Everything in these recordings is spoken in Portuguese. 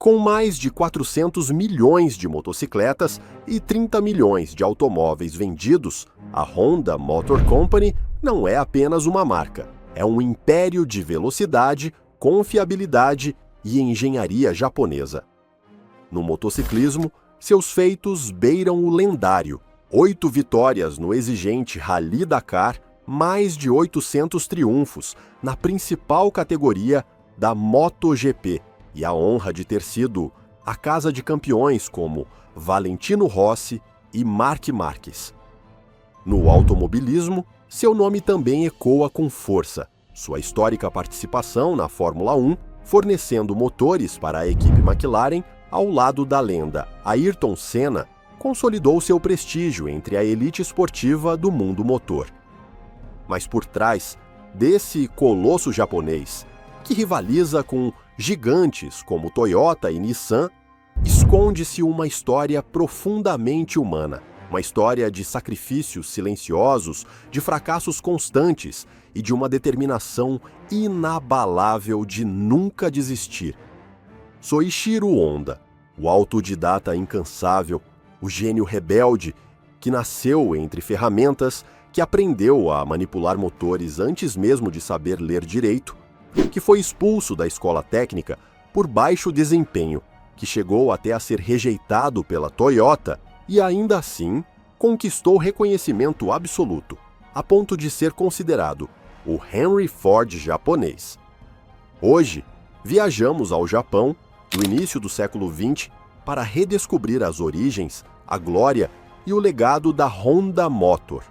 Com mais de 400 milhões de motocicletas e 30 milhões de automóveis vendidos, a Honda Motor Company não é apenas uma marca, é um império de velocidade, confiabilidade e engenharia japonesa. No motociclismo, seus feitos beiram o lendário. 8 vitórias no exigente Rally Dakar, mais de 800 triunfos na principal categoria da MotoGP, e a honra de ter sido a casa de campeões como Valentino Rossi e Marc Marques. No automobilismo, seu nome também ecoa com força. Sua histórica participação na Fórmula 1, fornecendo motores para a equipe McLaren, ao lado da lenda Ayrton Senna, consolidou seu prestígio entre a elite esportiva do mundo motor. Mas por trás desse colosso japonês, que rivaliza com gigantes como Toyota e Nissan, esconde-se uma história profundamente humana, uma história de sacrifícios silenciosos, de fracassos constantes e de uma determinação inabalável de nunca desistir. Soichiro Honda, o autodidata incansável, o gênio rebelde que nasceu entre ferramentas, que aprendeu a manipular motores antes mesmo de saber ler direito, que foi expulso da escola técnica por baixo desempenho, que chegou até a ser rejeitado pela Toyota e ainda assim conquistou reconhecimento absoluto, a ponto de ser considerado o Henry Ford japonês. Hoje, viajamos ao Japão, no início do século XX, para redescobrir as origens, a glória e o legado da Honda Motor,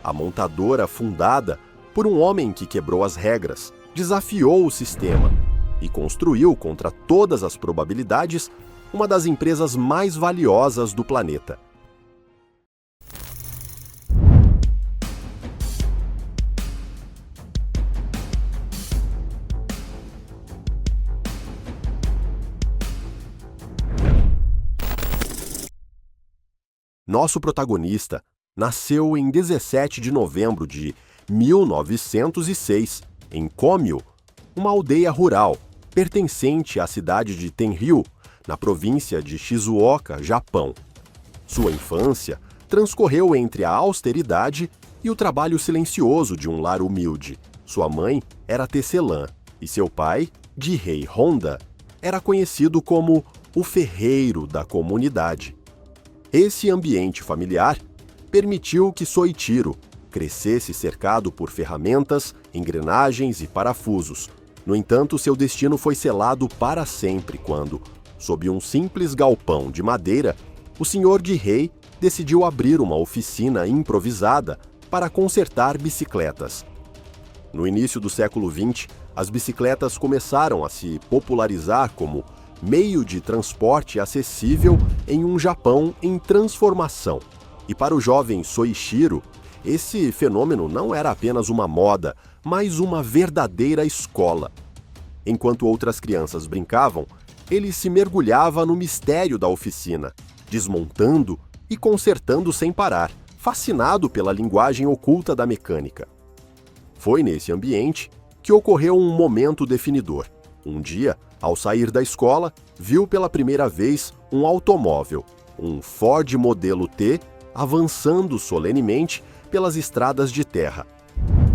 a montadora fundada por um homem que quebrou as regras, desafiou o sistema e construiu, contra todas as probabilidades, uma das empresas mais valiosas do planeta. Nosso protagonista nasceu em 17 de novembro de 1906, em Komio, uma aldeia rural pertencente à cidade de Tenryu, na província de Shizuoka, Japão. Sua infância transcorreu entre a austeridade e o trabalho silencioso de um lar humilde. Sua mãe era tecelã e seu pai, Jihei Honda, era conhecido como o ferreiro da comunidade. Esse ambiente familiar permitiu que Soichiro crescesse cercado por ferramentas, engrenagens e parafusos. No entanto, seu destino foi selado para sempre quando, sob um simples galpão de madeira, o Sr. Jihei decidiu abrir uma oficina improvisada para consertar bicicletas. No início do século XX, as bicicletas começaram a se popularizar como meio de transporte acessível em um Japão em transformação. E para o jovem Soichiro, esse fenômeno não era apenas uma moda, mas uma verdadeira escola. Enquanto outras crianças brincavam, ele se mergulhava no mistério da oficina, desmontando e consertando sem parar, fascinado pela linguagem oculta da mecânica. Foi nesse ambiente que ocorreu um momento definidor. Um dia, ao sair da escola, viu pela primeira vez um automóvel, um Ford modelo T, avançando solenemente pelas estradas de terra.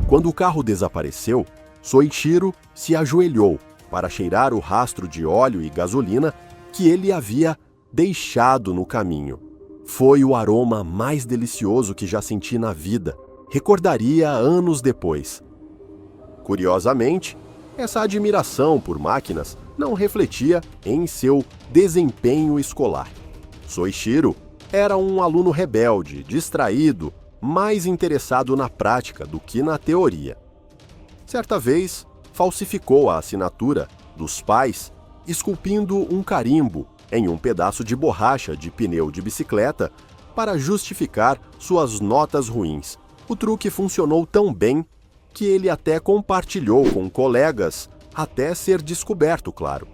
Quando o carro desapareceu, Soichiro se ajoelhou para cheirar o rastro de óleo e gasolina que ele havia deixado no caminho. Foi o aroma mais delicioso que já senti na vida, recordaria anos depois. Curiosamente, essa admiração por máquinas não refletia em seu desempenho escolar. Soichiro era um aluno rebelde, distraído, mais interessado na prática do que na teoria. Certa vez, falsificou a assinatura dos pais, esculpindo um carimbo em um pedaço de borracha de pneu de bicicleta para justificar suas notas ruins. O truque funcionou tão bem que ele até compartilhou com colegas, até ser descoberto, claro.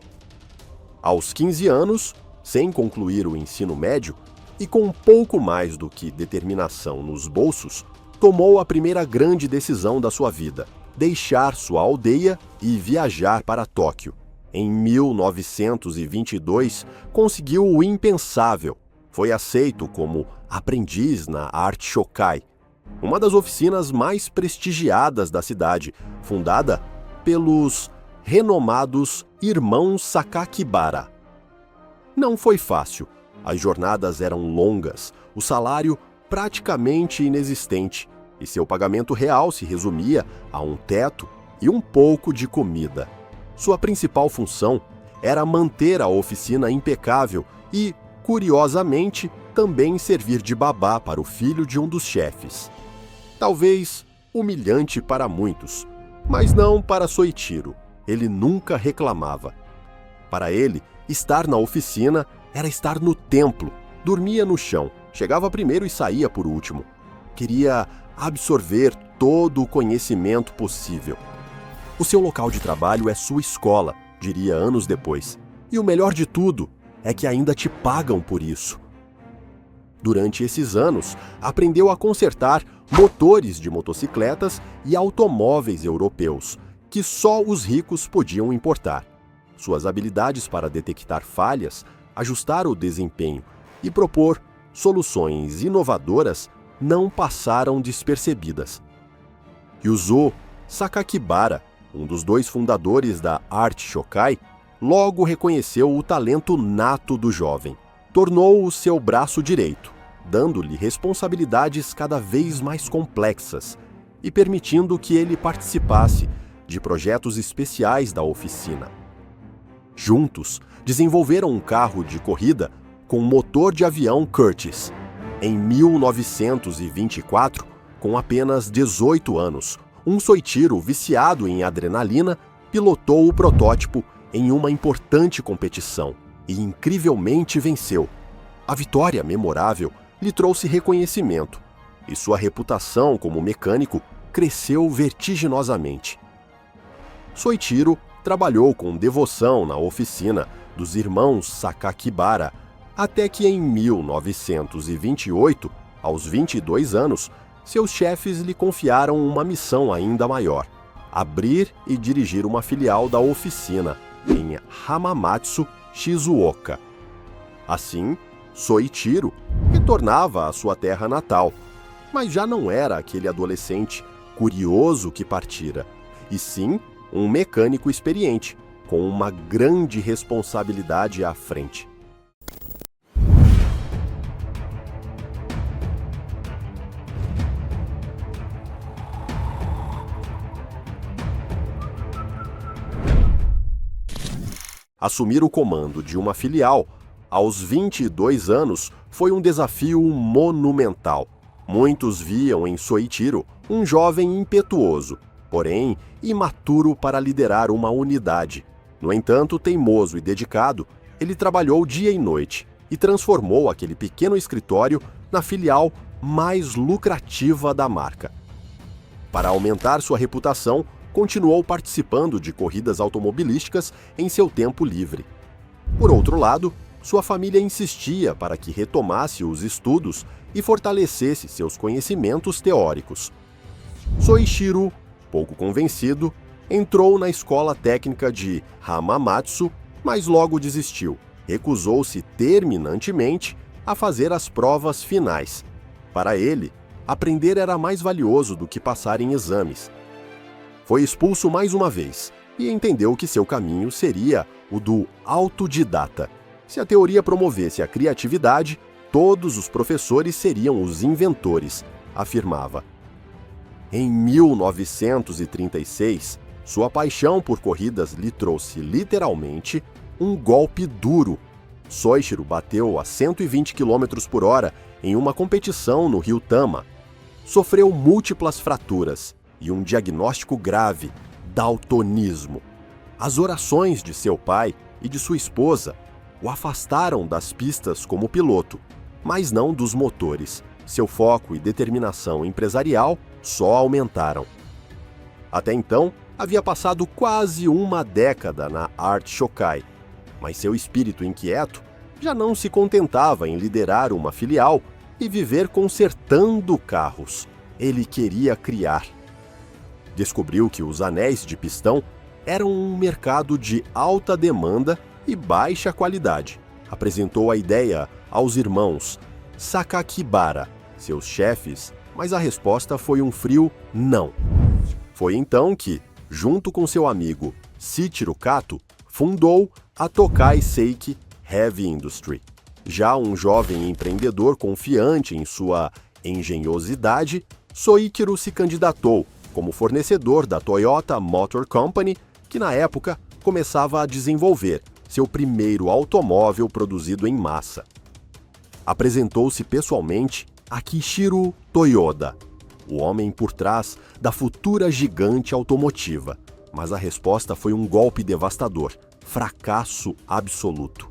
Aos 15 anos, sem concluir o ensino médio, e com pouco mais do que determinação nos bolsos, tomou a primeira grande decisão da sua vida: deixar sua aldeia e viajar para Tóquio. Em 1922, conseguiu o impensável. Foi aceito como aprendiz na Art Shokai, uma das oficinas mais prestigiadas da cidade, fundada pelos renomados Irmãos Sakakibara. Não foi fácil. As jornadas eram longas, o salário praticamente inexistente, e seu pagamento real se resumia a um teto e um pouco de comida. Sua principal função era manter a oficina impecável e, curiosamente, também servir de babá para o filho de um dos chefes. Talvez humilhante para muitos, mas não para Soichiro. Ele nunca reclamava. Para ele, estar na oficina era estar no templo. Dormia no chão, chegava primeiro e saía por último. Queria absorver todo o conhecimento possível. O seu local de trabalho é sua escola, diria anos depois. E o melhor de tudo é que ainda te pagam por isso. Durante esses anos, aprendeu a consertar motores de motocicletas e automóveis europeus, que só os ricos podiam importar. Suas habilidades para detectar falhas, ajustar o desempenho e propor soluções inovadoras não passaram despercebidas. Yuzo Sakakibara, um dos dois fundadores da Art Shokai, logo reconheceu o talento nato do jovem. Tornou-o seu braço direito, dando-lhe responsabilidades cada vez mais complexas e permitindo que ele participasse de projetos especiais da oficina. Juntos, desenvolveram um carro de corrida com motor de avião Curtiss. Em 1924, com apenas 18 anos, um Soichiro viciado em adrenalina pilotou o protótipo em uma importante competição e incrivelmente venceu. A vitória memorável lhe trouxe reconhecimento e sua reputação como mecânico cresceu vertiginosamente. Soichiro trabalhou com devoção na oficina dos irmãos Sakakibara, até que em 1928, aos 22 anos, seus chefes lhe confiaram uma missão ainda maior: abrir e dirigir uma filial da oficina em Hamamatsu, Shizuoka. Assim, Soichiro retornava à sua terra natal, mas já não era aquele adolescente curioso que partira, e sim um mecânico experiente, com uma grande responsabilidade à frente. Assumir o comando de uma filial aos 22 anos foi um desafio monumental. Muitos viam em Soichiro um jovem impetuoso, porém imaturo para liderar uma unidade. No entanto, teimoso e dedicado, ele trabalhou dia e noite e transformou aquele pequeno escritório na filial mais lucrativa da marca. Para aumentar sua reputação, continuou participando de corridas automobilísticas em seu tempo livre. Por outro lado, sua família insistia para que retomasse os estudos e fortalecesse seus conhecimentos teóricos. Soichiro, pouco convencido, entrou na escola técnica de Hamamatsu, mas logo desistiu. Recusou-se terminantemente a fazer as provas finais. Para ele, aprender era mais valioso do que passar em exames. Foi expulso mais uma vez e entendeu que seu caminho seria o do autodidata. Se a teoria promovesse a criatividade, todos os professores seriam os inventores, afirmava. Em 1936, sua paixão por corridas lhe trouxe literalmente um golpe duro. Soichiro bateu a 120 km por hora em uma competição no rio Tama. Sofreu múltiplas fraturas e um diagnóstico grave: daltonismo. As orações de seu pai e de sua esposa o afastaram das pistas como piloto, mas não dos motores. Seu foco e determinação empresarial só aumentaram. Até então, havia passado quase uma década na Art Shokai, mas seu espírito inquieto já não se contentava em liderar uma filial e viver consertando carros. Ele queria criar. Descobriu que os anéis de pistão era um mercado de alta demanda e baixa qualidade. Apresentou a ideia aos irmãos Sakakibara, seus chefes, mas a resposta foi um frio não. Foi então que, junto com seu amigo Shichiro Kato, fundou a Tokai Seiki Heavy Industry. Já um jovem empreendedor confiante em sua engenhosidade, Soichiro se candidatou como fornecedor da Toyota Motor Company, que na época começava a desenvolver seu primeiro automóvel produzido em massa. Apresentou-se pessoalmente a Kishiro Toyoda, o homem por trás da futura gigante automotiva, mas a resposta foi um golpe devastador, fracasso absoluto.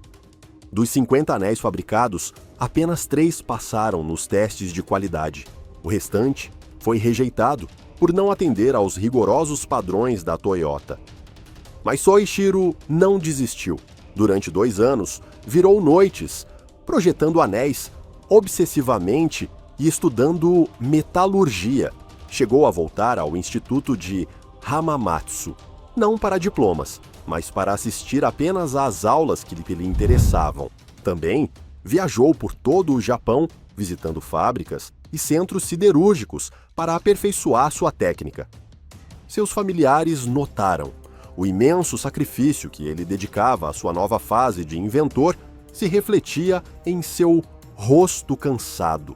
Dos 50 anéis fabricados, apenas 3 passaram nos testes de qualidade. O restante foi rejeitado por não atender aos rigorosos padrões da Toyota. Mas Soichiro não desistiu. Durante 2 anos, virou noites, projetando anéis obsessivamente e estudando metalurgia. Chegou a voltar ao Instituto de Hamamatsu, não para diplomas, mas para assistir apenas às aulas que lhe interessavam. Também viajou por todo o Japão, visitando fábricas e centros siderúrgicos para aperfeiçoar sua técnica. Seus familiares notaram o imenso sacrifício que ele dedicava à sua nova fase de inventor se refletia em seu rosto cansado.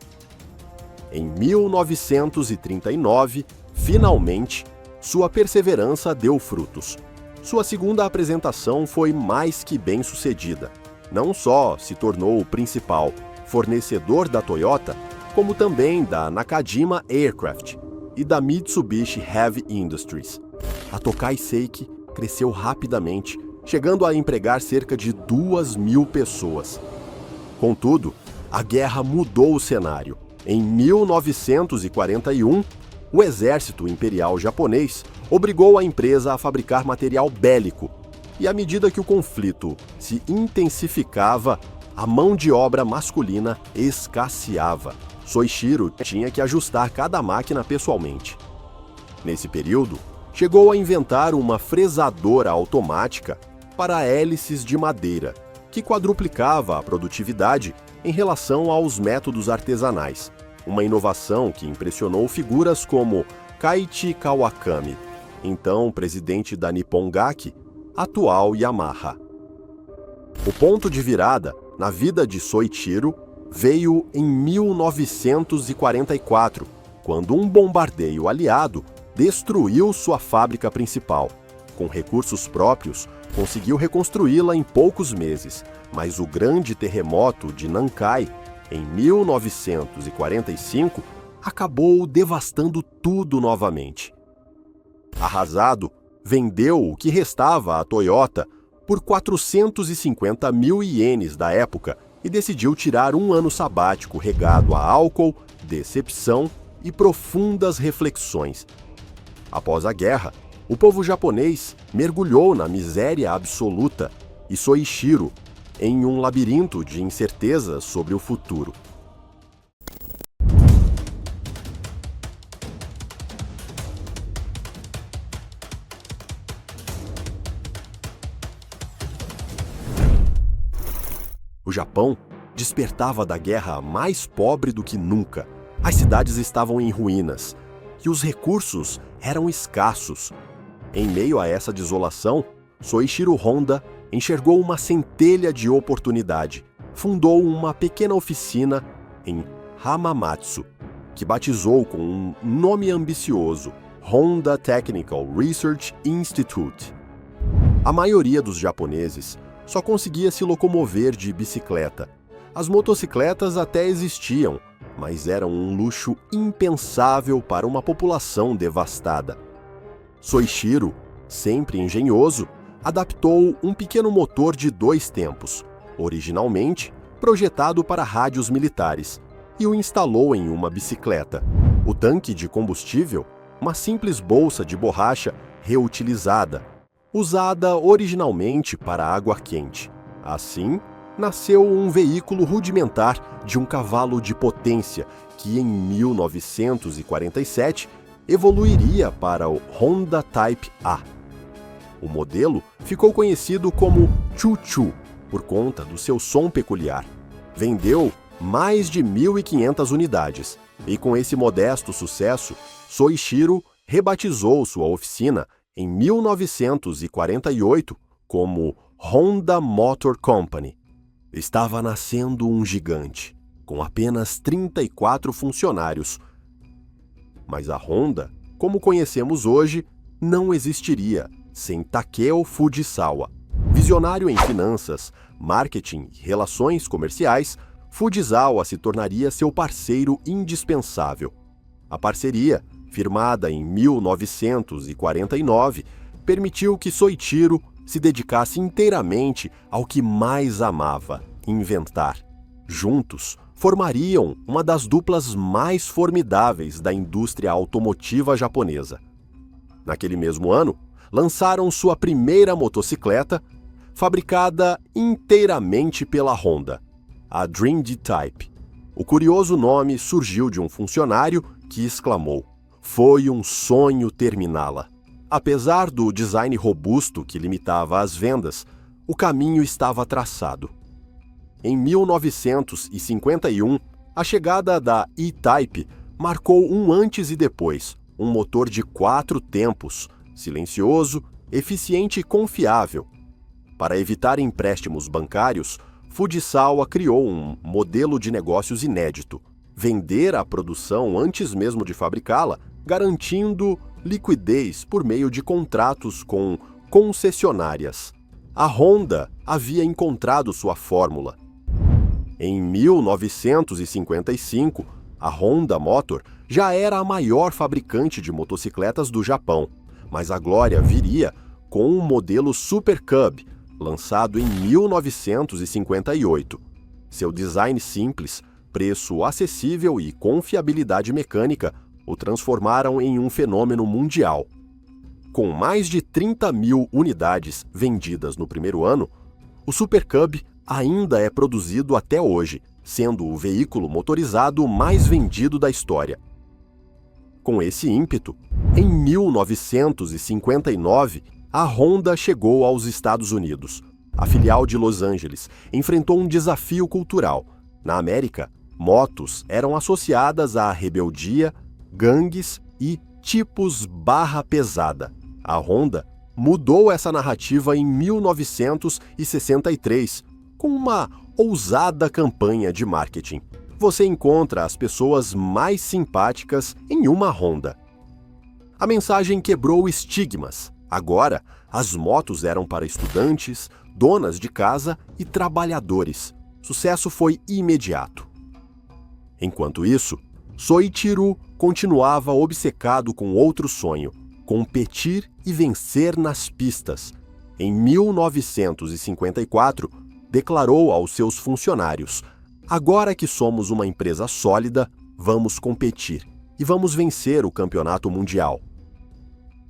Em 1939, finalmente, sua perseverança deu frutos. Sua segunda apresentação foi mais que bem-sucedida. Não só se tornou o principal fornecedor da Toyota, como também da Nakajima Aircraft e da Mitsubishi Heavy Industries. A Tokai Seiki cresceu rapidamente, chegando a empregar cerca de 2.000 pessoas. Contudo, a guerra mudou o cenário. Em 1941, o exército imperial japonês obrigou a empresa a fabricar material bélico, e à medida que o conflito se intensificava, a mão de obra masculina escasseava. Soichiro tinha que ajustar cada máquina pessoalmente. Nesse período, chegou a inventar uma fresadora automática para hélices de madeira, que quadruplicava a produtividade em relação aos métodos artesanais, uma inovação que impressionou figuras como Kaiichi Kawakami, então presidente da Nippon Gaki, atual Yamaha. O ponto de virada na vida de Soichiro veio em 1944, quando um bombardeio aliado destruiu sua fábrica principal. Com recursos próprios, conseguiu reconstruí-la em poucos meses, mas o grande terremoto de Nankai, em 1945, acabou devastando tudo novamente. Arrasado, vendeu o que restava à Toyota por 450 mil ienes da época e decidiu tirar um ano sabático regado a álcool, decepção e profundas reflexões. Após a guerra, o povo japonês mergulhou na miséria absoluta e Soichiro em um labirinto de incertezas sobre o futuro. O Japão despertava da guerra mais pobre do que nunca. As cidades estavam em ruínas e os recursos eram escassos. Em meio a essa desolação, Soichiro Honda enxergou uma centelha de oportunidade. Fundou uma pequena oficina em Hamamatsu, que batizou com um nome ambicioso, Honda Technical Research Institute. A maioria dos japoneses só conseguia se locomover de bicicleta. As motocicletas até existiam, mas eram um luxo impensável para uma população devastada. Soichiro, sempre engenhoso, adaptou um pequeno motor de 2 tempos, originalmente projetado para rádios militares, e o instalou em uma bicicleta. O tanque de combustível, uma simples bolsa de borracha reutilizada, usada originalmente para água quente. Assim, nasceu um veículo rudimentar de um cavalo de potência que, em 1947, evoluiria para o Honda Type A. O modelo ficou conhecido como Choo-Choo, por conta do seu som peculiar. Vendeu mais de 1.500 unidades, e com esse modesto sucesso, Soichiro rebatizou sua oficina em 1948 como Honda Motor Company. Estava nascendo um gigante, com apenas 34 funcionários. Mas a Honda, como conhecemos hoje, não existiria sem Takeo Fujisawa. Visionário em finanças, marketing e relações comerciais, Fujisawa se tornaria seu parceiro indispensável. A parceria, firmada em 1949, permitiu que Soichiro se dedicasse inteiramente ao que mais amava, inventar. Juntos, formariam uma das duplas mais formidáveis da indústria automotiva japonesa. Naquele mesmo ano, lançaram sua primeira motocicleta, fabricada inteiramente pela Honda, a Dream D-Type. O curioso nome surgiu de um funcionário que exclamou: "Foi um sonho terminá-la." Apesar do design robusto que limitava as vendas, o caminho estava traçado. Em 1951, a chegada da E-Type marcou um antes e depois, um motor de 4 tempos, silencioso, eficiente e confiável. Para evitar empréstimos bancários, Fujisawa criou um modelo de negócios inédito: vender a produção antes mesmo de fabricá-la, garantindo liquidez por meio de contratos com concessionárias. A Honda havia encontrado sua fórmula. Em 1955, a Honda Motor já era a maior fabricante de motocicletas do Japão, mas a glória viria com o modelo Super Cub, lançado em 1958. Seu design simples, preço acessível e confiabilidade mecânica o transformaram em um fenômeno mundial. Com mais de 30.000 unidades vendidas no primeiro ano, o Super Cub ainda é produzido até hoje, sendo o veículo motorizado mais vendido da história. Com esse ímpeto, em 1959, a Honda chegou aos Estados Unidos. A filial de Los Angeles enfrentou um desafio cultural. Na América, motos eram associadas à rebeldia, gangues e tipos barra pesada. A Honda mudou essa narrativa em 1963, com uma ousada campanha de marketing. Você encontra as pessoas mais simpáticas em uma Honda. A mensagem quebrou estigmas. Agora, as motos eram para estudantes, donas de casa e trabalhadores. Sucesso foi imediato. Enquanto isso, Soichiro continuava obcecado com outro sonho: competir e vencer nas pistas. Em 1954, declarou aos seus funcionários: "Agora que somos uma empresa sólida, vamos competir e vamos vencer o campeonato mundial."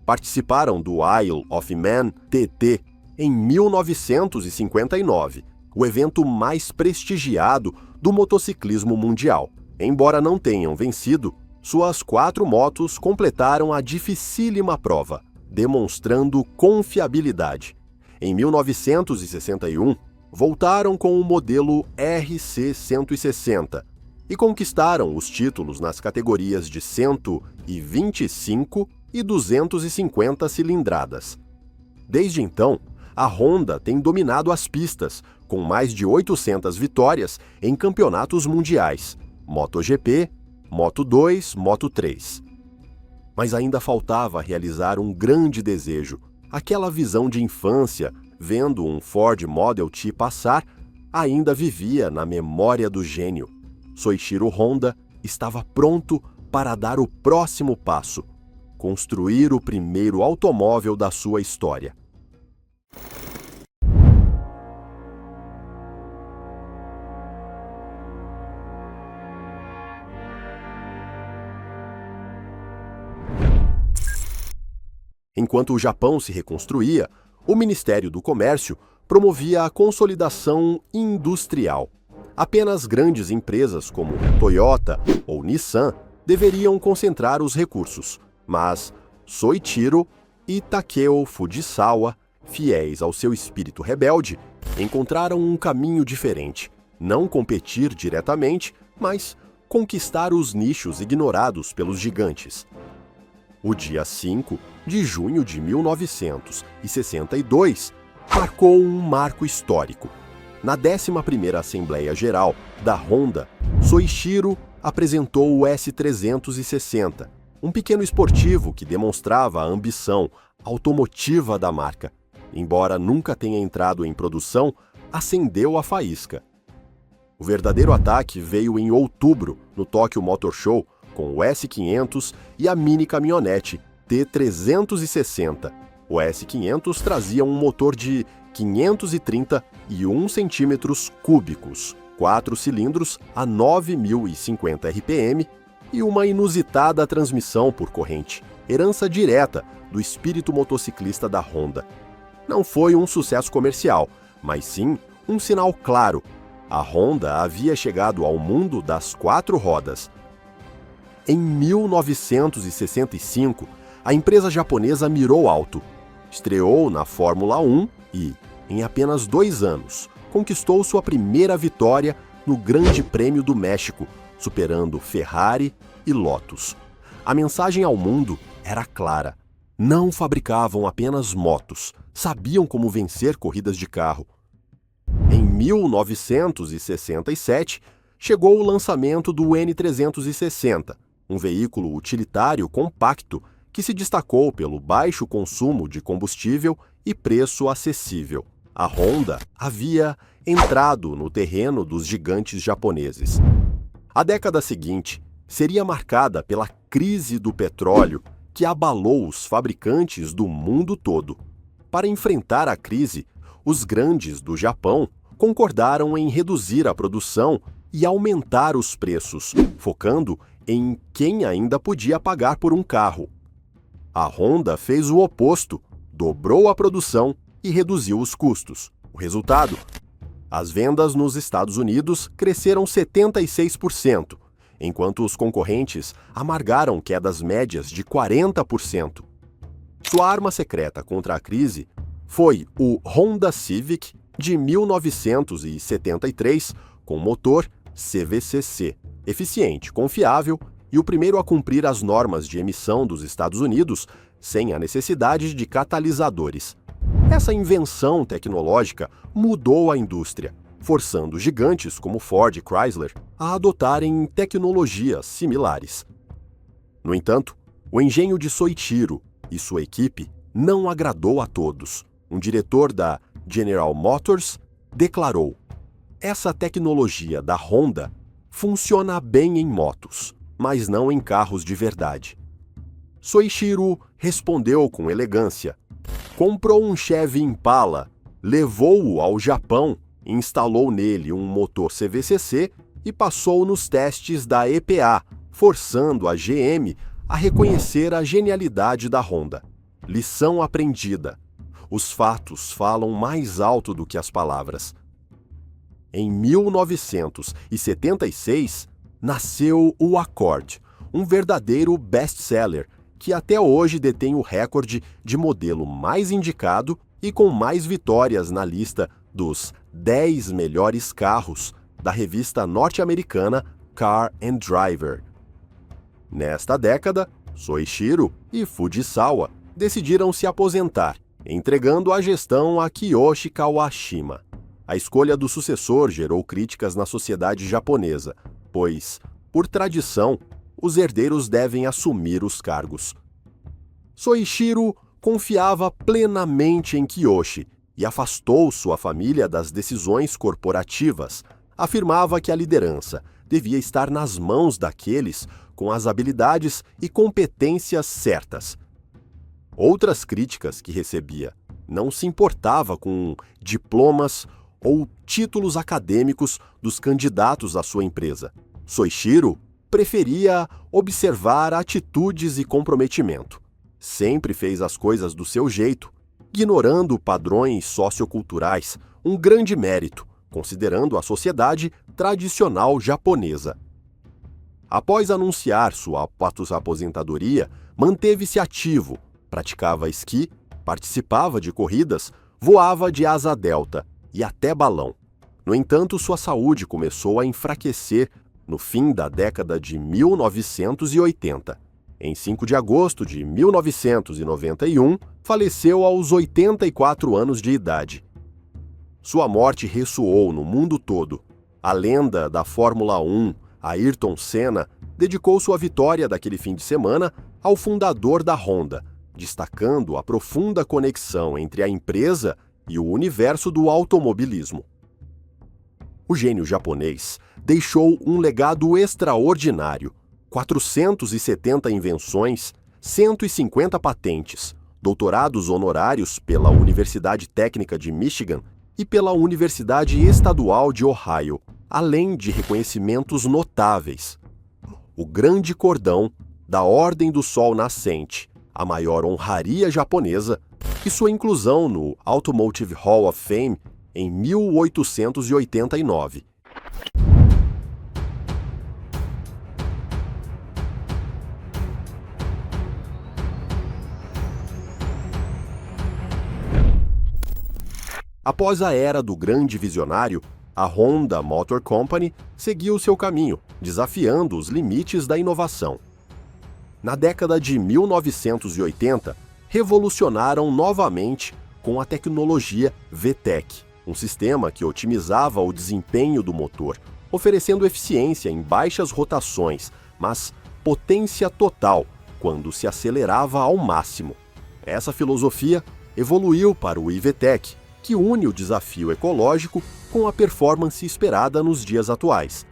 Participaram do Isle of Man TT em 1959, o evento mais prestigiado do motociclismo mundial. Embora não tenham vencido, suas 4 motos completaram a dificílima prova, demonstrando confiabilidade. Em 1961, voltaram com o modelo RC160 e conquistaram os títulos nas categorias de 125 e 250 cilindradas. Desde então, a Honda tem dominado as pistas, com mais de 800 vitórias em campeonatos mundiais, MotoGP, Moto2, Moto3. Mas ainda faltava realizar um grande desejo. Aquela visão de infância, vendo um Ford Model T passar, ainda vivia na memória do gênio. Soichiro Honda estava pronto para dar o próximo passo: construir o primeiro automóvel da sua história. Enquanto o Japão se reconstruía, o Ministério do Comércio promovia a consolidação industrial. Apenas grandes empresas como Toyota ou Nissan deveriam concentrar os recursos, mas Soichiro e Takeo Fujisawa, fiéis ao seu espírito rebelde, encontraram um caminho diferente: não competir diretamente, mas conquistar os nichos ignorados pelos gigantes. O dia 5 de junho de 1962 marcou um marco histórico. Na 11ª Assembleia Geral da Honda, Soichiro apresentou o S360, um pequeno esportivo que demonstrava a ambição automotiva da marca. Embora nunca tenha entrado em produção, acendeu a faísca. O verdadeiro ataque veio em outubro, no Tokyo Motor Show, com o S500 e a mini caminhonete T360. O S500 trazia um motor de 531 centímetros cúbicos, 4 cilindros a 9.050 RPM e uma inusitada transmissão por corrente, herança direta do espírito motociclista da Honda. Não foi um sucesso comercial, mas sim um sinal claro. A Honda havia chegado ao mundo das 4 rodas. Em 1965, a empresa japonesa mirou alto. Estreou na Fórmula 1 e, em apenas 2 anos, conquistou sua primeira vitória no Grande Prêmio do México, superando Ferrari e Lotus. A mensagem ao mundo era clara: não fabricavam apenas motos, sabiam como vencer corridas de carro. Em 1967, chegou o lançamento do N360, um veículo utilitário compacto que se destacou pelo baixo consumo de combustível e preço acessível. A Honda havia entrado no terreno dos gigantes japoneses. A década seguinte seria marcada pela crise do petróleo que abalou os fabricantes do mundo todo. Para enfrentar a crise, os grandes do Japão concordaram em reduzir a produção e aumentar os preços, focando em quem ainda podia pagar por um carro. A Honda fez o oposto, dobrou a produção e reduziu os custos. O resultado? As vendas nos Estados Unidos cresceram 76%, enquanto os concorrentes amargaram quedas médias de 40%. Sua arma secreta contra a crise foi o Honda Civic de 1973, com motor CVCC, eficiente, confiável e o primeiro a cumprir as normas de emissão dos Estados Unidos sem a necessidade de catalisadores. Essa invenção tecnológica mudou a indústria, forçando gigantes como Ford e Chrysler a adotarem tecnologias similares. No entanto, o engenho de Soichiro e sua equipe não agradou a todos. Um diretor da General Motors declarou: "Essa tecnologia da Honda funciona bem em motos, mas não em carros de verdade." Soichiro respondeu com elegância. Comprou um Chevy Impala, levou-o ao Japão, instalou nele um motor CVCC e passou nos testes da EPA, forçando a GM a reconhecer a genialidade da Honda. Lição aprendida: os fatos falam mais alto do que as palavras. Em 1976, nasceu o Accord, um verdadeiro best-seller que até hoje detém o recorde de modelo mais indicado e com mais vitórias na lista dos 10 melhores carros da revista norte-americana Car and Driver. Nesta década, Soichiro e Fujisawa decidiram se aposentar, entregando a gestão a Kiyoshi Kawashima. A escolha do sucessor gerou críticas na sociedade japonesa, pois, por tradição, os herdeiros devem assumir os cargos. Soichiro confiava plenamente em Kiyoshi e afastou sua família das decisões corporativas. Afirmava que a liderança devia estar nas mãos daqueles com as habilidades e competências certas. Outras críticas que recebia: não se importava com diplomas ou títulos acadêmicos dos candidatos à sua empresa. Soichiro preferia observar atitudes e comprometimento. Sempre fez as coisas do seu jeito, ignorando padrões socioculturais, um grande mérito, considerando a sociedade tradicional japonesa. Após anunciar sua aposentadoria, manteve-se ativo, Praticava esqui, participava de corridas, voava de asa delta e até balão. No entanto, sua saúde começou a enfraquecer no fim da década de 1980. Em 5 de agosto de 1991, faleceu aos 84 anos de idade. Sua morte ressoou no mundo todo. A lenda da Fórmula 1, Ayrton Senna, dedicou sua vitória daquele fim de semana ao fundador da Honda, destacando a profunda conexão entre a empresa e o universo do automobilismo. O gênio japonês deixou um legado extraordinário: 470 invenções, 150 patentes, doutorados honorários pela Universidade Técnica de Michigan e pela Universidade Estadual de Ohio, além de reconhecimentos notáveis. O Grande Cordão da Ordem do Sol Nascente, a maior honraria japonesa, e sua inclusão no Automotive Hall of Fame em 1889. Após a era do grande visionário, a Honda Motor Company seguiu seu caminho, desafiando os limites da inovação. Na década de 1980, revolucionaram novamente com a tecnologia VTEC, um sistema que otimizava o desempenho do motor, oferecendo eficiência em baixas rotações, mas potência total quando se acelerava ao máximo. Essa filosofia evoluiu para o iVTEC, que une o desafio ecológico com a performance esperada nos dias atuais.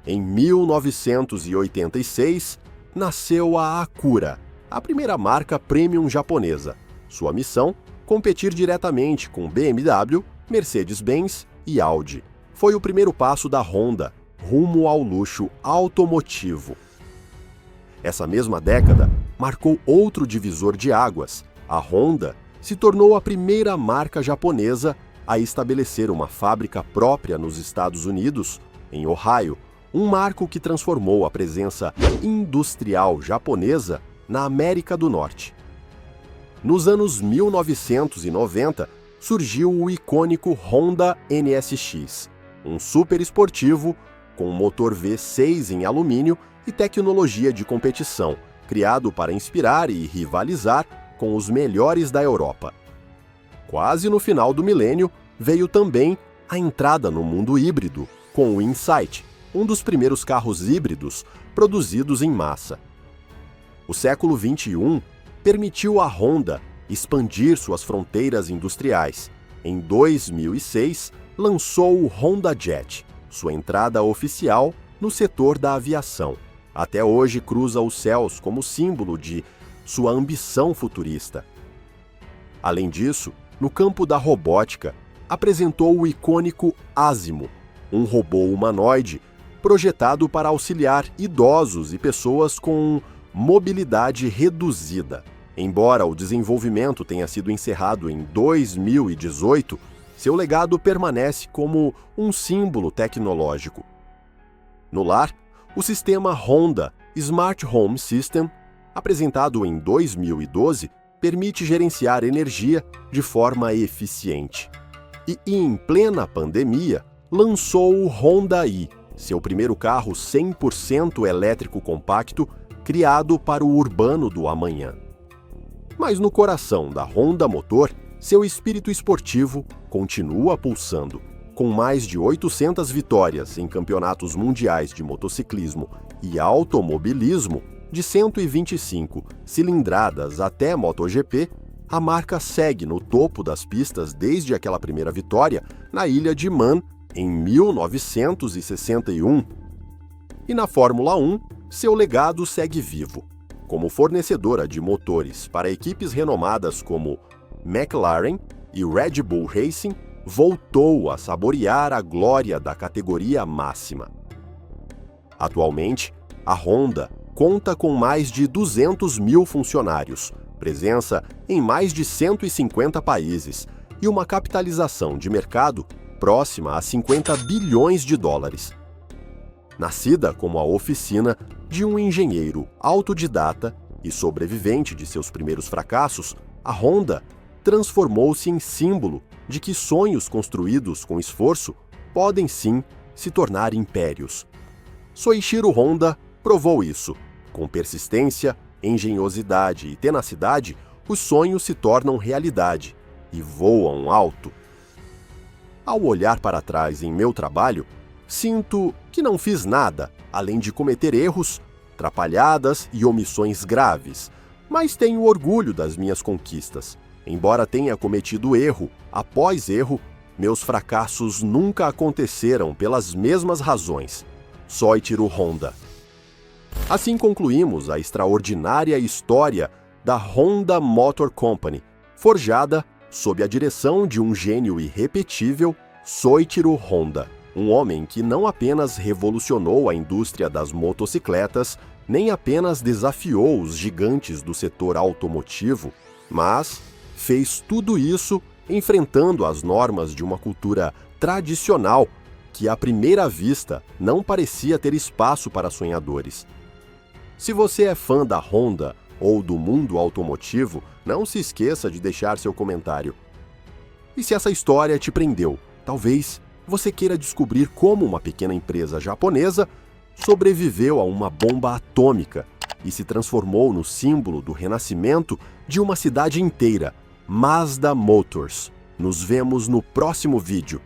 Em 1986, nasceu a Acura, a primeira marca premium japonesa. Sua missão: competir diretamente com BMW, Mercedes-Benz e Audi. Foi o primeiro passo da Honda rumo ao luxo automotivo. Essa mesma década marcou outro divisor de águas. A Honda se tornou a primeira marca japonesa a estabelecer uma fábrica própria nos Estados Unidos, em Ohio, um marco que transformou a presença industrial japonesa na América do Norte. Nos anos 1990, surgiu o icônico Honda NSX, um super esportivo com motor V6 em alumínio e tecnologia de competição, criado para inspirar e rivalizar com os melhores da Europa. Quase no final do milênio, veio também a entrada no mundo híbrido, com o Insight, um dos primeiros carros híbridos produzidos em massa. O século XXI permitiu à Honda expandir suas fronteiras industriais. Em 2006, lançou o Honda Jet, sua entrada oficial no setor da aviação. Até hoje cruza os céus como símbolo de sua ambição futurista. Além disso, no campo da robótica, apresentou o icônico Asimo, um robô humanoide projetado para auxiliar idosos e pessoas com mobilidade reduzida. Embora o desenvolvimento tenha sido encerrado em 2018, seu legado permanece como um símbolo tecnológico. No lar, o sistema Honda Smart Home System, apresentado em 2012, permite gerenciar energia de forma eficiente. E em plena pandemia, lançou o Honda i, seu primeiro carro 100% elétrico compacto, criado para o urbano do amanhã. Mas no coração da Honda Motor, seu espírito esportivo continua pulsando. Com mais de 800 vitórias em campeonatos mundiais de motociclismo e automobilismo, de 125 cilindradas até MotoGP, a marca segue no topo das pistas desde aquela primeira vitória na ilha de Man, em 1961. E na Fórmula 1, seu legado segue vivo. Como fornecedora de motores para equipes renomadas como McLaren e Red Bull Racing, voltou a saborear a glória da categoria máxima. Atualmente, a Honda conta com mais de 200 mil funcionários, presença em mais de 150 países e uma capitalização de mercado próxima a 50 bilhões de dólares. Nascida como a oficina de um engenheiro autodidata, e sobrevivente de seus primeiros fracassos, a Honda transformou-se em símbolo de que sonhos construídos com esforço podem sim se tornar impérios. Soichiro Honda provou isso. Com persistência, engenhosidade e tenacidade, os sonhos se tornam realidade e voam alto. Ao olhar para trás em meu trabalho, sinto que não fiz nada além de cometer erros, atrapalhadas e omissões graves, mas tenho orgulho das minhas conquistas. Embora tenha cometido erro após erro, meus fracassos nunca aconteceram pelas mesmas razões. Soichiro Honda. Assim concluímos a extraordinária história da Honda Motor Company, forjada sob a direção de um gênio irrepetível, Soichiro Honda. Um homem que não apenas revolucionou a indústria das motocicletas, nem apenas desafiou os gigantes do setor automotivo, mas fez tudo isso enfrentando as normas de uma cultura tradicional que, à primeira vista, não parecia ter espaço para sonhadores. Se você é fã da Honda ou do mundo automotivo, não se esqueça de deixar seu comentário. E se essa história te prendeu, talvez você queira descobrir como uma pequena empresa japonesa sobreviveu a uma bomba atômica e se transformou no símbolo do renascimento de uma cidade inteira, Mazda Motors. Nos vemos no próximo vídeo.